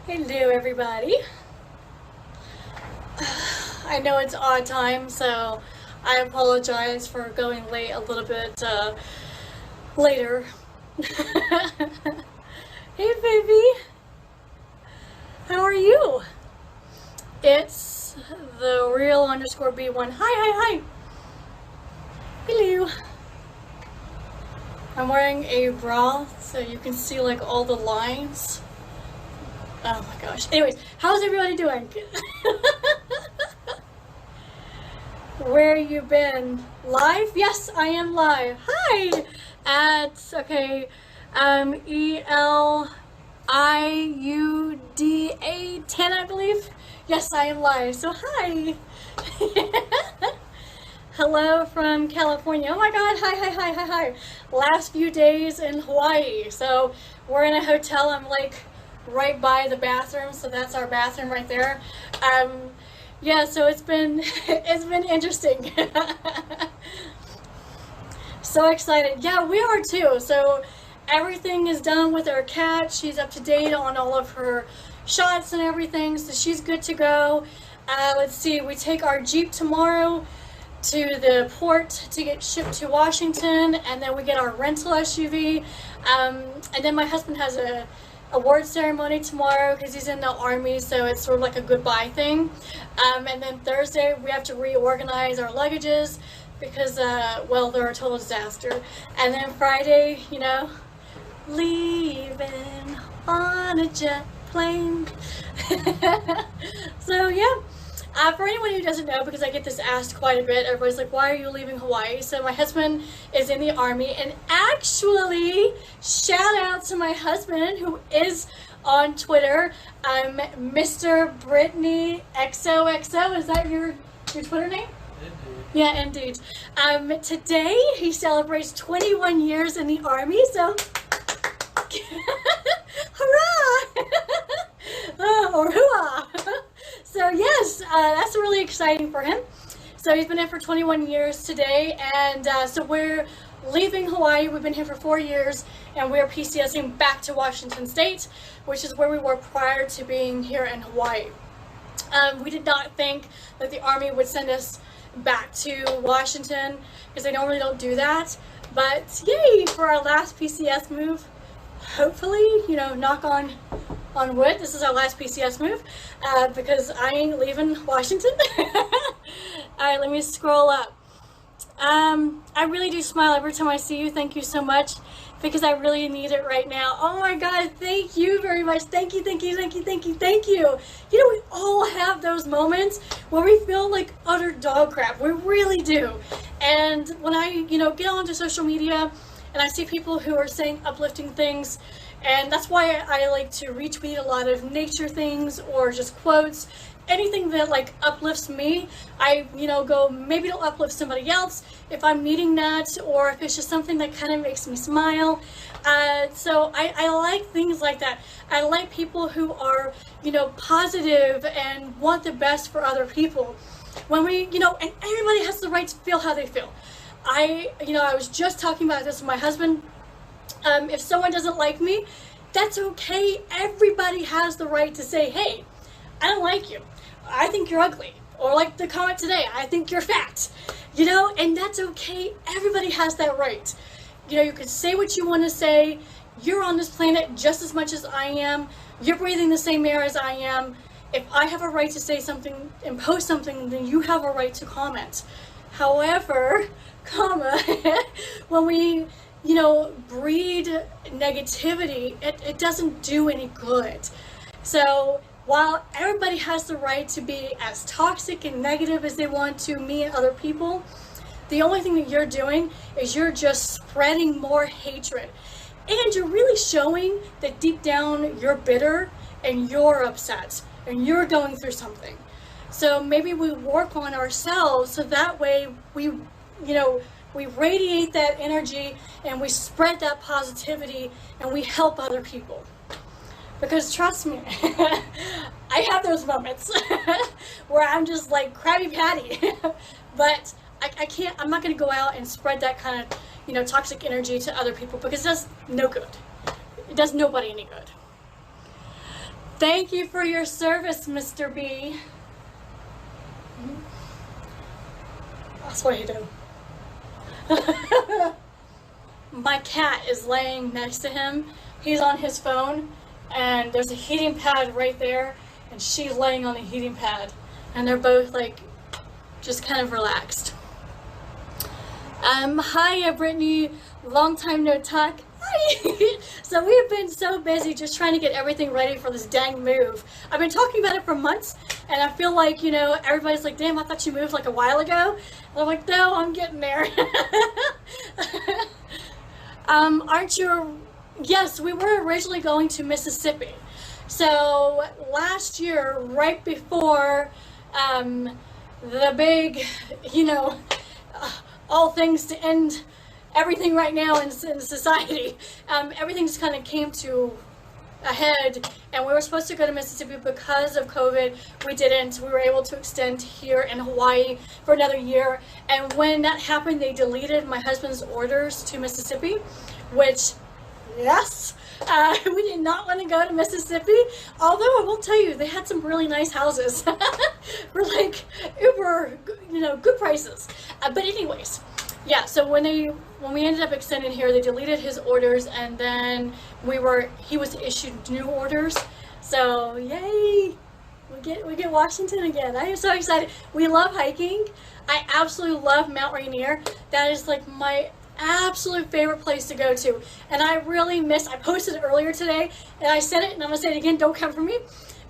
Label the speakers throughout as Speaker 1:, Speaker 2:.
Speaker 1: Hello everybody. I know it's odd time, so I apologize for going late a little bit later. Hey baby, how are you? It's the real underscore B1. Hi. Hello. I'm wearing a bra so you can see like all the lines. Oh my gosh. Anyways, how's everybody doing? Where you been? Live? Yes, I am live. Hi! Okay, ELIUDA 10, I believe. Yes, I am live. So hi! Hello from California. Oh my god, hi. Last few days in Hawaii. So we're in a hotel. I'm like right by the bathroom, so that's our bathroom right there. Yeah, so it's been interesting. So excited. Yeah, we are too. So everything is done with our cat. She's up to date on all of her shots and everything, so she's good to go. Let's see, we take our Jeep tomorrow to the port to get shipped to Washington, and then we get our rental SUV. And then my husband has a award ceremony tomorrow because he's in the Army, so it's sort of like a goodbye thing. And then Thursday we have to reorganize our luggages because well, they're a total disaster. And then Friday, you know, leaving on a jet plane. So yeah. For anyone who doesn't know, because I get this asked quite a bit, everybody's like, why are you leaving Hawaii? So my husband is in the Army, and actually, shout out to my husband who is on Twitter, Mr. Brittany XOXO. Is that your Twitter name?
Speaker 2: Indeed.
Speaker 1: Yeah, indeed. Today he celebrates 21 years in the Army, so hurrah! Or hooah! So yes, that's really exciting for him. So he's been in for 21 years today, and so we're leaving Hawaii. We've been here for 4 years, and we're PCSing back to Washington State, which is where we were prior to being here in Hawaii. We did not think that the Army would send us back to Washington, because they normally don't do that. But yay, for our last PCS move, hopefully, you know, knock on wood, this is our last PCS move, because I ain't leaving Washington. Alright, let me scroll up. I really do smile every time I see you. Thank you so much, because I really need it right now. Oh my god, thank you very much. Thank you. You know, we all have those moments where we feel like utter dog crap. We really do. And when I, you know, get onto social media and I see people who are saying uplifting things, and that's why I like to retweet a lot of nature things or just quotes, anything that like uplifts me. I, you know, go, maybe it'll uplift somebody else if I'm needing that, or if it's just something that kind of makes me smile. So I like things like that. I like people who are, you know, positive and want the best for other people. When we, you know, and everybody has the right to feel how they feel. I was just talking about this with my husband. If someone doesn't like me, that's okay. Everybody has the right to say, hey, I don't like you. I think you're ugly. Or like the comment today, I think you're fat. You know, and that's okay. Everybody has that right. You know, you can say what you want to say. You're on this planet just as much as I am. You're breathing the same air as I am. If I have a right to say something and post something, then you have a right to comment. However, when we, you know, breed negativity, it doesn't do any good. So while everybody has the right to be as toxic and negative as they want to me and other people, the only thing that you're doing is you're just spreading more hatred. And you're really showing that deep down you're bitter and you're upset and you're going through something. So maybe we work on ourselves so that way we, you know, we radiate that energy and we spread that positivity and we help other people. Because trust me, I have those moments where I'm just like Krabby Patty, but I can't, I'm not going to go out and spread that kind of, you know, toxic energy to other people, because it does no good. It does nobody any good. Thank you for your service, Mr. B. That's what he do. My cat is laying next to him. He's on his phone, and there's a heating pad right there, and she's laying on the heating pad, and they're both like just kind of relaxed. Hiya, Brittany. Long time no talk. Hi. So we've been so busy just trying to get everything ready for this dang move. I've been talking about it for months, and I feel like, you know, everybody's like, damn, I thought you moved like a while ago. And I'm like, no, I'm getting there. Aren't you? Yes, we were originally going to Mississippi. So last year, right before the big, you know, all things to end everything right now in society, everything just kind of came to a head, and we were supposed to go to Mississippi. Because of COVID, we didn't. We were able to extend here in Hawaii for another year, and when that happened, they deleted my husband's orders to Mississippi, which, yes, we did not want to go to Mississippi, although I will tell you, they had some really nice houses for like uber, you know, good prices. But anyways, yeah, so when we ended up extending here, they deleted his orders, and then he was issued new orders. So yay, we get Washington again. I am so excited. We love hiking. I absolutely love Mount Rainier. That is like my absolute favorite place to go to, and I really I posted it earlier today, and I said it, and I'm gonna say it again, don't come for me,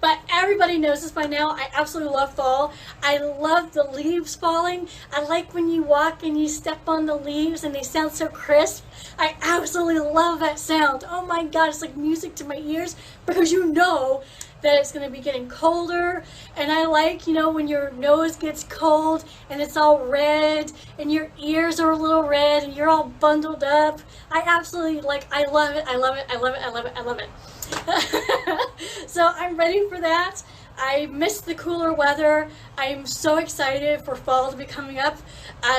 Speaker 1: but everybody knows this by now. I absolutely love fall. I love the leaves falling. I like when you walk and you step on the leaves and they sound so crisp. I absolutely love that sound. Oh my God, it's like music to my ears, because you know that it's going to be getting colder, and I like, you know, when your nose gets cold and it's all red and your ears are a little red and you're all bundled up. I absolutely I love it. I love it. I love it. I love it. I love it. So I'm ready for that. I missed the cooler weather. I'm so excited for fall to be coming up.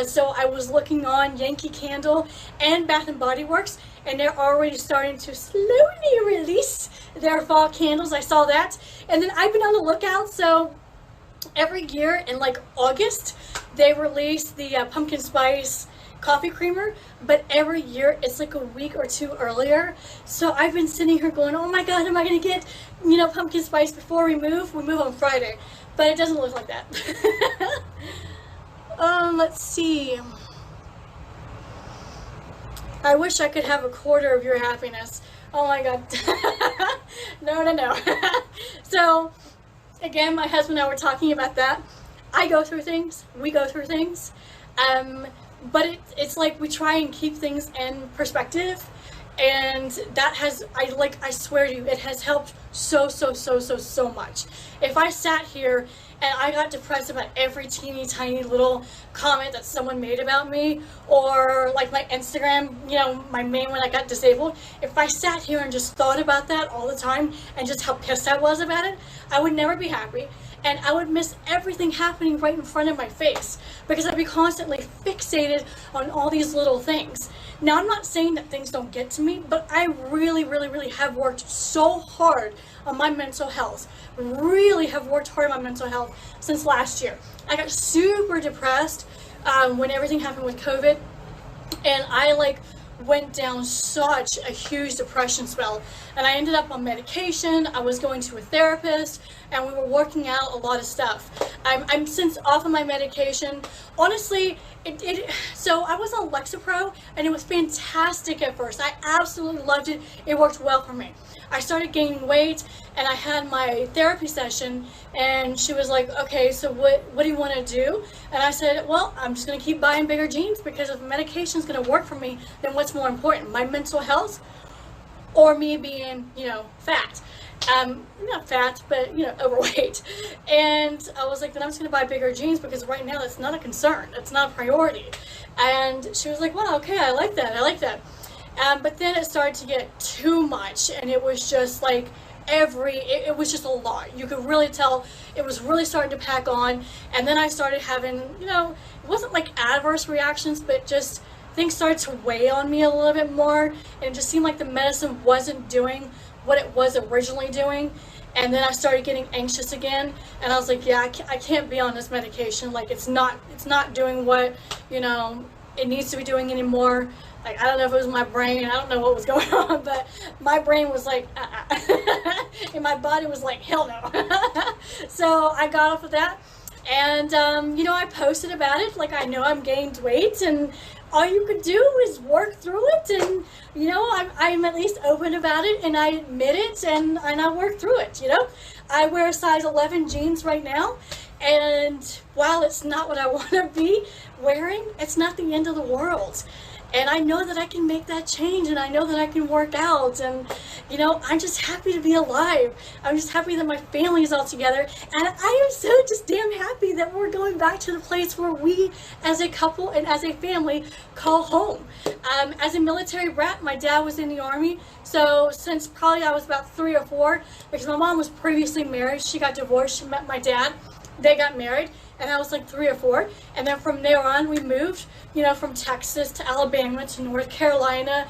Speaker 1: So I was looking on Yankee Candle and Bath and Body Works, and they're already starting to slowly release their fall candles. I saw that, and then I've been on the lookout. So every year in like August, they release the pumpkin spice coffee creamer, but every year it's like a week or two earlier. So I've been sitting here going, oh my God, am I gonna get, you know, pumpkin spice before we move? We move on Friday, but it doesn't look like that. Let's see. I wish I could have a quarter of your happiness. Oh my God. No. So again, my husband and I were talking about that. I go through things, we go through things, but it's like we try and keep things in perspective, and that has, I swear to you, it has helped so much. If I sat here and I got depressed about every teeny tiny little comment that someone made about me, or like my Instagram, you know, my main one, I got disabled, if I sat here and just thought about that all the time and just how pissed I was about it, I would never be happy. And I would miss everything happening right in front of my face, because I'd be constantly fixated on all these little things. Now, I'm not saying that things don't get to me, but I really have worked so hard on my mental health. Really have worked hard on my mental health since last year. I got super depressed when everything happened with COVID, and I went down such a huge depression spell, and I ended up on medication. I was going to a therapist, and we were working out a lot of stuff. I'm since off of my medication. Honestly, so I was on Lexapro, and it was fantastic at first. I absolutely loved it. It worked well for me. I started gaining weight, and I had my therapy session, and she was like, okay, so what do you want to do? And I said, well, I'm just going to keep buying bigger jeans, because if medication is going to work for me, then what's more important, my mental health or me being, you know, fat? Not fat, but, you know, overweight. And I was like, then I'm just going to buy bigger jeans, because right now that's not a concern. It's not a priority. And she was like, well, okay, I like that. But then it started to get too much, and it was just like it was just a lot. You could really tell it was really starting to pack on. And then I started having, you know, it wasn't like adverse reactions, but just things started to weigh on me a little bit more, and it just seemed like the medicine wasn't doing what it was originally doing. And then I started getting anxious again, and I was like, yeah, I can't be on this medication. Like, it's not doing what, you know, it needs to be doing anymore. Like, I don't know if it was my brain, I don't know what was going on, but my brain was like, and my body was like, hell no. So I got off of that, and you know, I posted about it, like, I know I'm gained weight, and all you could do is work through it, and you know, I'm at least open about it, and I admit it, and I work through it, you know. I wear a size 11 jeans right now, and while it's not what I want to be wearing, it's not the end of the world. And I know that I can make that change, and I know that I can work out, and you know, I'm just happy to be alive. I'm just happy that my family is all together, and I am so just damn happy that we're going back to the place where we as a couple and as a family call home. As a military brat, my dad was in the Army, so since probably I was about 3 or 4, because my mom was previously married, she got divorced, she met my dad, they got married, and I was like 3 or 4, and then from there on we moved, you know, from Texas to Alabama to North Carolina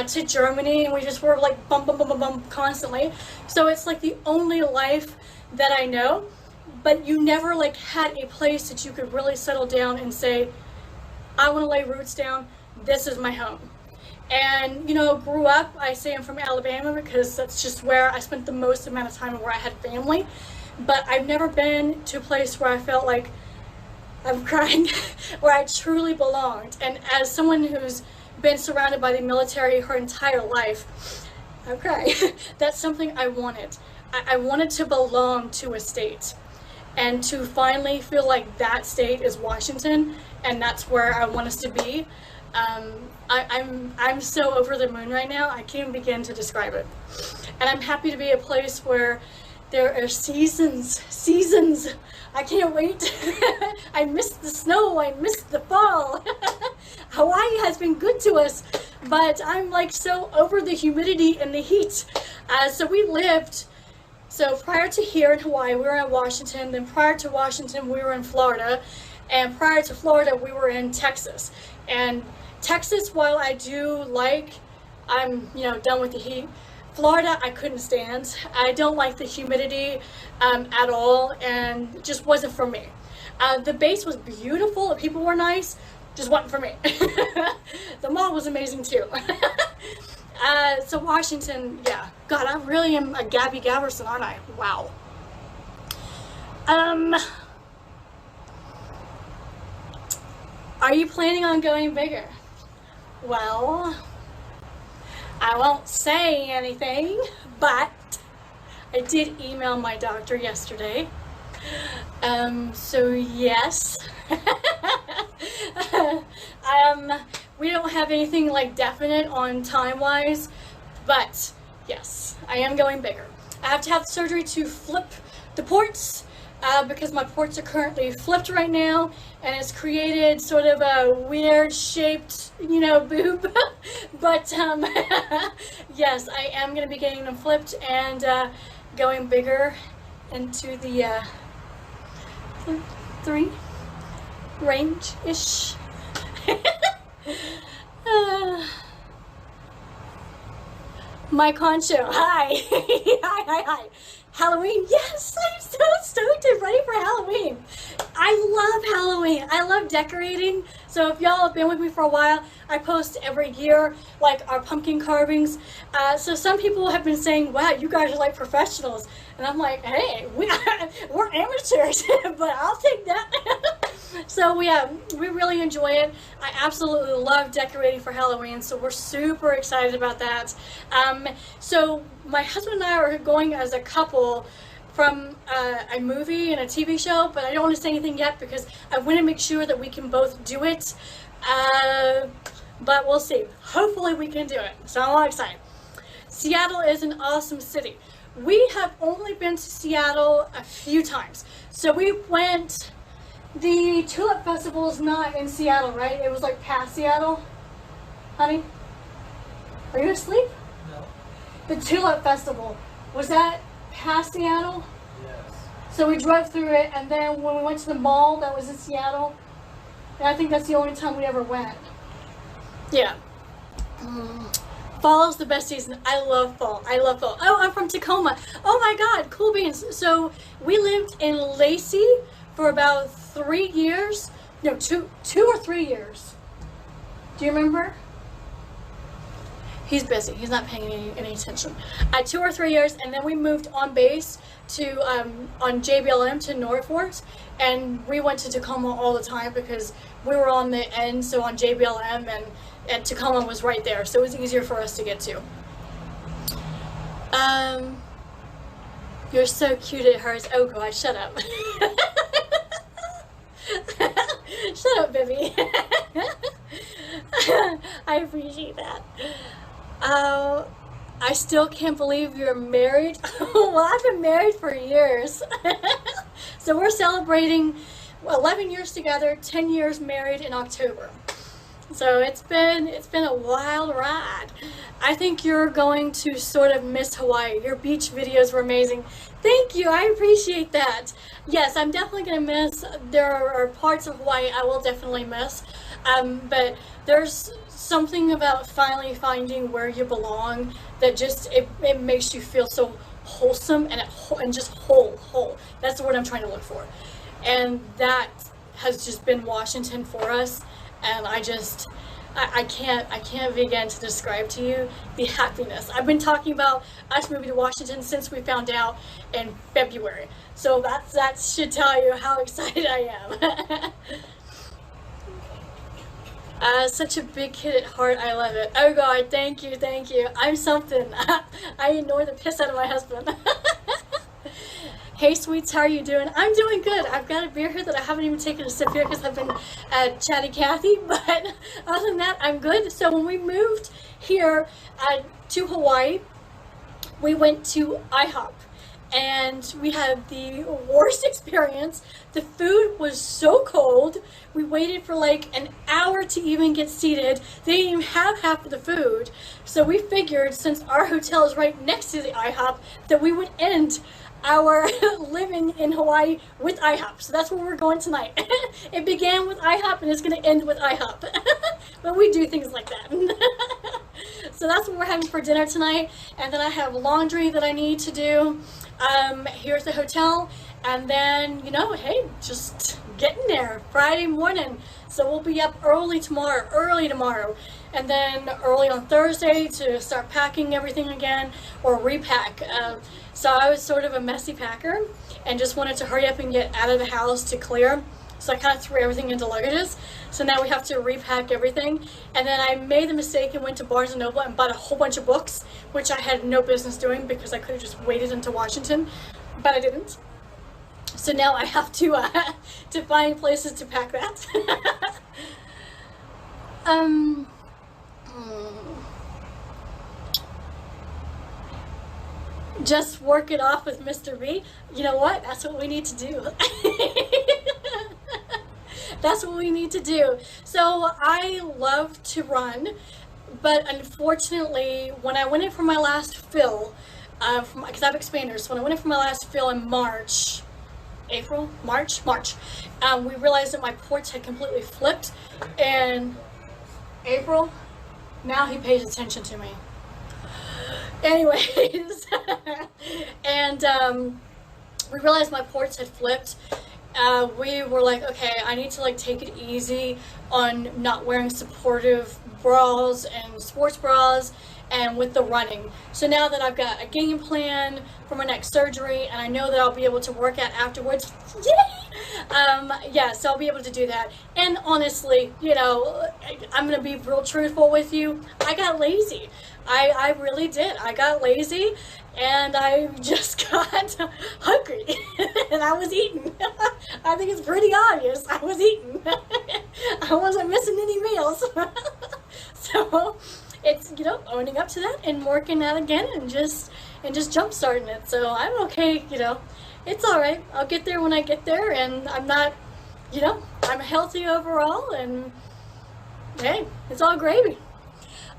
Speaker 1: to Germany, and we just were like bum bum bum bum bum constantly. So it's like the only life that I know, but you never like had a place that you could really settle down and say, I want to lay roots down, this is my home. And you know, grew up, I say I'm from Alabama because that's just where I spent the most amount of time and where I had family. But I've never been to a place where I felt like, I'm crying, where I truly belonged. And as someone who's been surrounded by the military her entire life, I'm crying, that's something I wanted. I wanted to belong to a state, and to finally feel like that state is Washington, and that's where I want us to be. I'm so over the moon right now, I can't even begin to describe it. And I'm happy to be a place where there are seasons. I can't wait. I miss the snow, I miss the fall. Hawaii has been good to us, but I'm like so over the humidity and the heat. So we lived, so prior to here in Hawaii, we were in Washington, then prior to Washington, we were in Florida, and prior to Florida, we were in Texas. And Texas, while I do like, I'm, you know, done with the heat, Florida, I couldn't stand. I don't like the humidity at all, and it just wasn't for me. The base was beautiful, the people were nice, just wasn't for me. The mall was amazing too. So Washington, yeah. God, I really am a Gabby Gaverson, aren't I? Wow. Are you planning on going bigger? Well, I won't say anything, but I did email my doctor yesterday. So yes. We don't have anything like definite on time-wise, but yes, I am going bigger. I have to have surgery to flip the ports because my ports are currently flipped right now, and it's created sort of a weird shaped, you know, boob. But yes, I am going to be getting them flipped and going bigger into the 3 range-ish. My concho, hi. Hi. Halloween, yes, I'm so stoked and ready for Halloween. I love Halloween. I love decorating. So if y'all have been with me for a while, I post every year like our pumpkin carvings. So some people have been saying, wow, you guys are like professionals. And I'm like, hey, we're amateurs, but I'll take that. So we really enjoy it. I absolutely love decorating for Halloween, so we're super excited about that. So my husband and I are going as a couple from a movie and a TV show, but I don't want to say anything yet because I want to make sure that we can both do it. But we'll see. Hopefully we can do it. So I'm all excited. Seattle is an awesome city. We have only been to Seattle a few times. So we went. The Tulip Festival is not in Seattle, right? It was like past Seattle. Honey? Are you asleep?
Speaker 2: No.
Speaker 1: The Tulip Festival, was that past Seattle?
Speaker 2: Yes.
Speaker 1: So we drove through it, and then when we went to the mall that was in Seattle, and I think that's the only time we ever went. Yeah. Fall is the best season. I love fall. I love fall. Oh, I'm from Tacoma. Oh my God, cool beans. So we lived in Lacey for about 3 years. No, two or 3 years. Do you remember? He's busy. He's not paying any attention. 2 or 3 years, and then we moved on base to on JBLM to Norfolk, and we went to Tacoma all the time because we were on the end, so on JBLM, and Tacoma was right there, so it was easier for us to get to. You're so cute, it hurts. Oh God, shut up. Shut up, baby. I appreciate that. I still can't believe you're married. Well, I've been married for years. So we're celebrating 11 years together, 10 years married in October. So it's been a wild ride. I think you're going to sort of miss Hawaii. Your beach videos were amazing. Thank you, I appreciate that. Yes, I'm definitely gonna miss. There are parts of Hawaii I will definitely miss. But there's something about finally finding where you belong that just it makes you feel so wholesome and just whole. That's the word I'm trying to look for, and that has just been Washington for us. And I can't begin to describe to you the happiness. I've been talking about us moving to Washington since we found out in February, so that should tell you how excited I am. Such a big kid at heart. I love it. Oh God, thank you. I'm something. I ignore the piss out of my husband. Hey sweets, how are you doing? I'm doing good. I've got a beer here that I haven't even taken a sip here because I've been chatty Cathy, but other than that, I'm good. So when we moved here to Hawaii, we went to IHOP. And we had the worst experience. The food was so cold. We waited for like an hour to even get seated. They didn't even have half of the food. So we figured, since our hotel is right next to the IHOP, that we would end our living in Hawaii with IHOP. So that's where we're going tonight. It began with IHOP and it's going to end with IHOP. But we do things like that. So that's what we're having for dinner tonight. And then I have laundry that I need to do here at the hotel. And then, you know, hey, just getting there Friday morning. So we'll be up early tomorrow. And then early on Thursday to start packing everything again or repack. So I was sort of a messy packer and just wanted to hurry up and get out of the house to clear. So I kind of threw everything into luggages. So now we have to repack everything. And then I made the mistake and went to Barnes & Noble and bought a whole bunch of books, which I had no business doing because I could have just waited until Washington, but I didn't. So now I have to find places to pack that. Just work it off with Mr. B. You know what? That's what we need to do. That's what we need to do. So I love to run, but unfortunately, when I went in for my last fill, because I have expanders, so when I went in for my last fill in March, we realized that my ports had completely flipped. And April, now he pays attention to me. Anyways, and we realized my ports had flipped. We were like, okay, I need to like take it easy on not wearing supportive bras and sports bras and with the running. So now that I've got a game plan for my next surgery and I know that I'll be able to work out afterwards, yay! Yeah, so I'll be able to do that. And honestly, you know, I'm gonna be real truthful with you. I got lazy. I really did. I got lazy and I just got hungry and I was eating. I think it's pretty obvious I was eating. I wasn't missing any meals. So it's, you know, owning up to that and working out again and just jump starting it. So I'm okay, you know, it's all right. I'll get there when I get there, and I'm not, you know, I'm healthy overall, and hey, it's all gravy.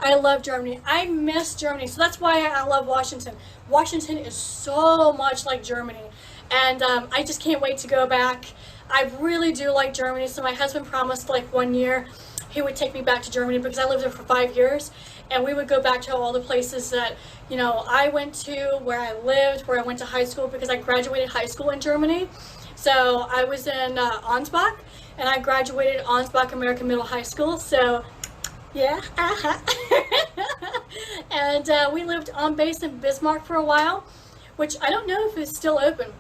Speaker 1: I love Germany. I miss Germany. So that's why I love Washington. Washington is so much like Germany. And I just can't wait to go back. I really do like Germany. So my husband promised like 1 year he would take me back to Germany because I lived there for 5 years, and we would go back to all the places that, you know, I went to, where I lived, where I went to high school, because I graduated high school in Germany. So I was in Ansbach, and I graduated Ansbach American Middle High School. So yeah, and we lived on base in Bismarck for a while, which I don't know if it's still open.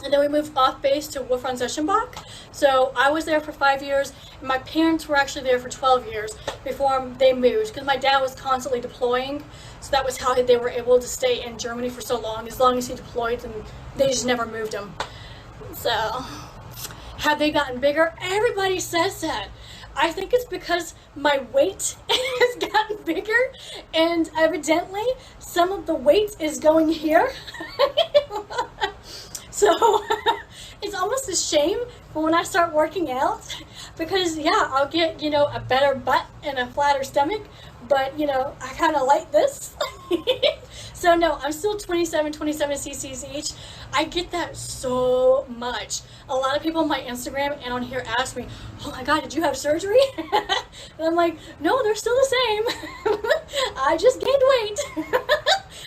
Speaker 1: And then we moved off base to Wolfram-Eschenbach. So I was there for 5 years, and my parents were actually there for 12 years before they moved, because my dad was constantly deploying. So that was how they were able to stay in Germany for so long. As long as he deployed, and they just never moved him. So, have they gotten bigger? Everybody says that. I think it's because my weight has gotten bigger, and evidently some of the weight is going here. So it's almost a shame for when I start working out, because yeah, I'll get, you know, a better butt and a flatter stomach, but you know, I kind of like this. So no, I'm still 27 cc's each. I get that so much. A lot of people on my Instagram and on here ask me, oh my God, did you have surgery? And I'm like, no, they're still the same. I just gained weight.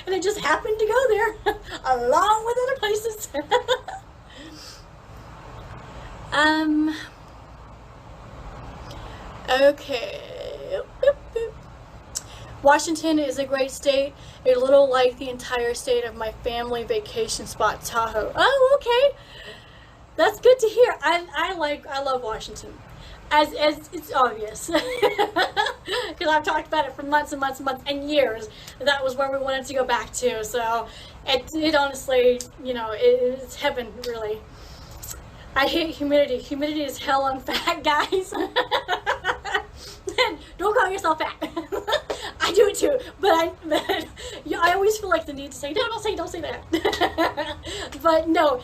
Speaker 1: And it just happened to go there along with other places. Okay. Washington is a great state, a little like the entire state of my family vacation spot, Tahoe. Oh, okay. That's good to hear. I love Washington. As it's obvious. Because I've talked about it for months and months and months and years. That was where we wanted to go back to. So it honestly, you know, it's heaven, really. I hate humidity. Humidity is hell on fat, guys. Don't call yourself fat. I do it too, but yeah, I always feel like the need to say, no, don't say that. But no,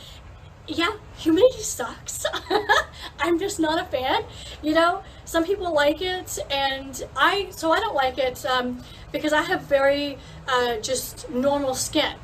Speaker 1: yeah, humidity sucks. I'm just not a fan. You know, some people like it, and I don't like it because I have very just normal skin.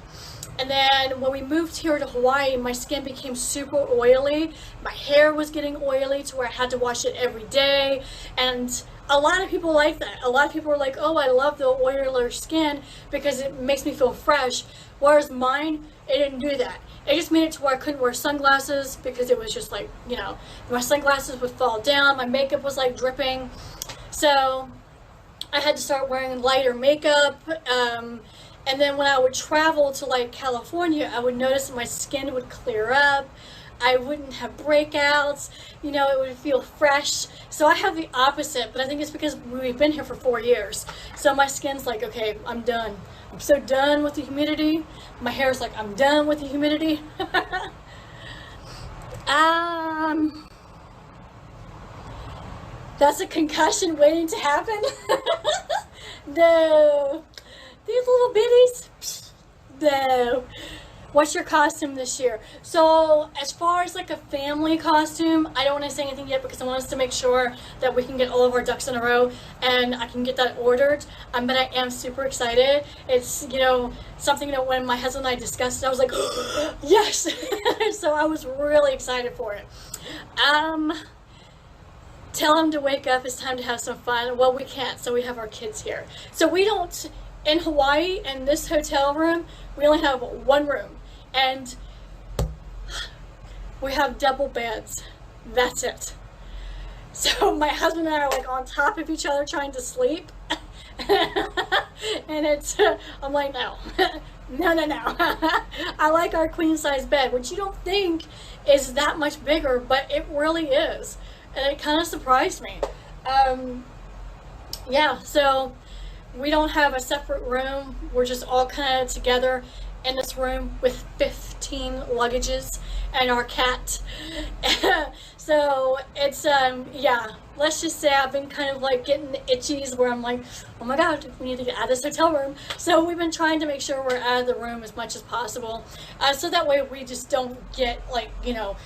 Speaker 1: And then when we moved here to Hawaii, my skin became super oily. My hair was getting oily to where I had to wash it every day. And a lot of people like that. A lot of people are like, oh, I love the oilier skin because it makes me feel fresh. Whereas mine, it didn't do that. It just made it to where I couldn't wear sunglasses because it was just like, you know, my sunglasses would fall down. My makeup was like dripping. So I had to start wearing lighter makeup. And then when I would travel to like California, I would notice that my skin would clear up. I wouldn't have breakouts, you know, it would feel fresh. So I have the opposite, but I think it's because we've been here for 4 years. So my skin's like, okay, I'm done. I'm so done with the humidity. My hair's like, I'm done with the humidity. That's a concussion waiting to happen. No. These little bitties? No. What's your costume this year? So as far as like a family costume, I don't want to say anything yet because I want us to make sure that we can get all of our ducks in a row and I can get that ordered. But I am super excited. It's, you know, something that when my husband and I discussed it, I was like, oh, yes. So I was really excited for it. Tell him to wake up. It's time to have some fun. Well, we can't, so we have our kids here. So we don't, in Hawaii, in this hotel room, we only have one room. And we have double beds. That's it. So my husband and I are like on top of each other trying to sleep. And it's, I'm like, no. No. I like our queen size bed, which you don't think is that much bigger, but it really is. And it kind of surprised me. Yeah, so we don't have a separate room. We're just all kind of together in this room with 15 luggages and our cat. So it's, yeah, let's just say I've been kind of like getting the itchies where I'm like, oh my God, we need to get out of this hotel room. So we've been trying to make sure we're out of the room as much as possible. So that way we just don't get like, you know,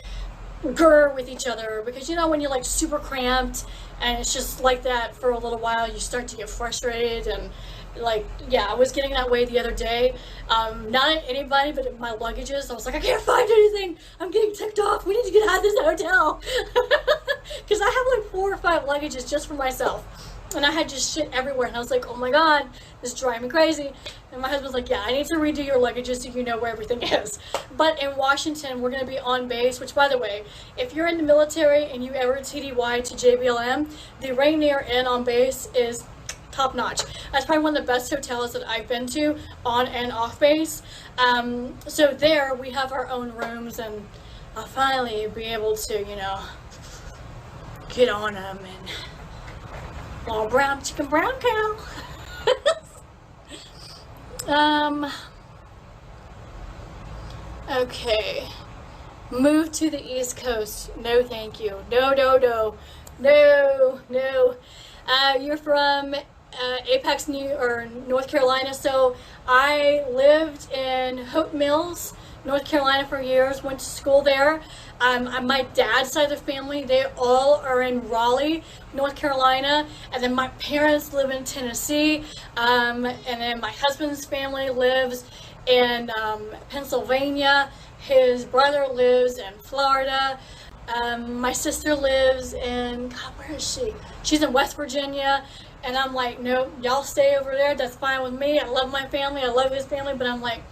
Speaker 1: grr with each other, because you know when you're like super cramped and it's just like that for a little while, you start to get frustrated, and Like, yeah, I was getting that way the other day. Not at anybody, but at my luggages. I was like, I can't find anything. I'm getting ticked off. We need to get out of this hotel. Because I have like 4 or 5 luggages just for myself. And I had just shit everywhere. And I was like, oh my God, this is driving me crazy. And my husband's like, yeah, I need to redo your luggages so you know where everything is. But in Washington, we're going to be on base, which, by the way, if you're in the military and you ever TDY to JBLM, the Rainier Inn on base is top notch. That's probably one of the best hotels that I've been to on and off base. So there we have our own rooms, and I'll finally be able to, you know, get on them and all brown chicken, brown cow. Okay. Move to the East Coast. No, thank you. No, no, no, no, no. You're from Apex, North Carolina. So I lived in Hope Mills, North Carolina for years. Went to school there. My dad's side of the family, they all are in Raleigh, North Carolina, and then my parents live in Tennessee, and then my husband's family lives in Pennsylvania. His brother lives in Florida. My sister lives in, God, where is she? She's in West Virginia. And I'm like, no, y'all stay over there. That's fine with me. I love my family. I love his family. But I'm like,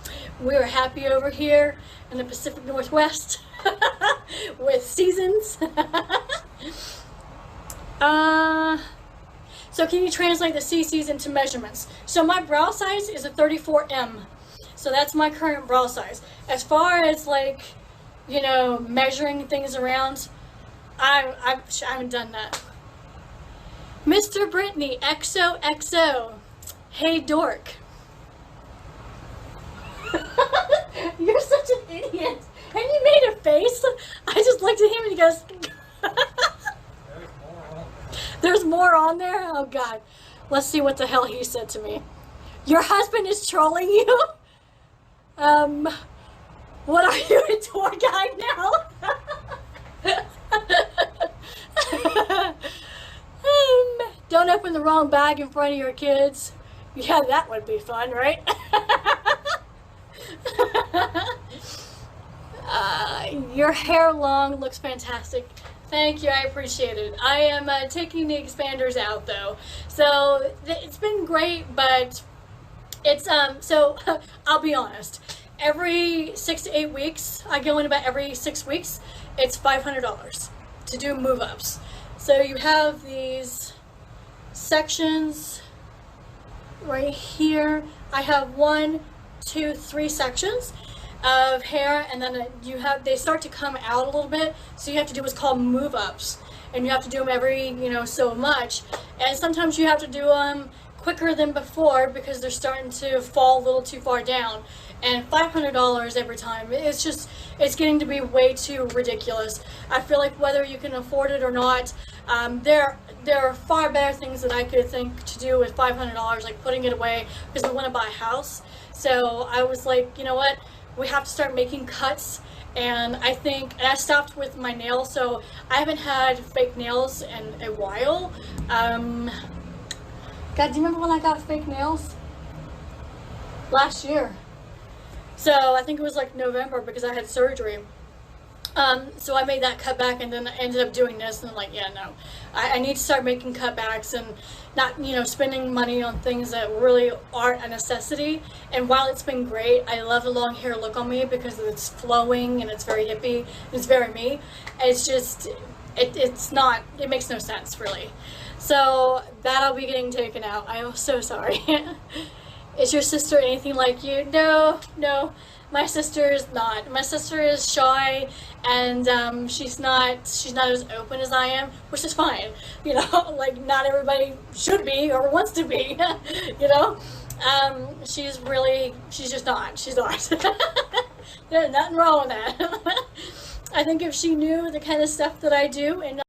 Speaker 1: we're happy over here in the Pacific Northwest with seasons. So can you translate the CCs into measurements? So my brow size is a 34M. So that's my current brow size. As far as like, you know, measuring things around, I haven't done that. Mr. Brittany, XOXO. Hey, dork. You're such an idiot. And you made a face. I just looked at him and he goes, there's more on there? Oh, God. Let's see what the hell he said to me. Your husband is trolling you? What are you, a tour guide now? Don't open the wrong bag in front of your kids. Yeah, that would be fun, right? Your hair long looks fantastic. Thank you, I appreciate it. I am taking the expanders out though. So it's been great, but it's, so I'll be honest. Every 6 to 8 weeks, I go in about every 6 weeks, it's $500 to do move-ups. So you have these sections right here. I have 1, 2, 3 sections of hair, and then they start to come out a little bit, so you have to do what's called move-ups, and you have to do them every, you know, so much, and sometimes you have to do them quicker than before because they're starting to fall a little too far down. And $500 every time, it's getting to be way too ridiculous. I feel like whether you can afford it or not, there are far better things that I could think to do with $500, like putting it away, because we want to buy a house. So I was like, you know what, we have to start making cuts. And I stopped with my nails, so I haven't had fake nails in a while. God, do you remember when I got fake nails? Last year. So I think it was like November because I had surgery. So I made that cutback, and then I ended up doing this, and I'm like, yeah, no. I need to start making cutbacks and not, you know, spending money on things that really aren't a necessity. And while it's been great, I love the long hair look on me because it's flowing and it's very hippie. It's very me. It's just, it makes no sense really. So that'll be getting taken out. I am so sorry. Is your sister anything like you? No, no. My sister is not. My sister is shy, and she's not as open as I am, which is fine. You know, like not everybody should be or wants to be. You know, she's just not. She's not. There's nothing wrong with that. I think if she knew the kind of stuff that I do and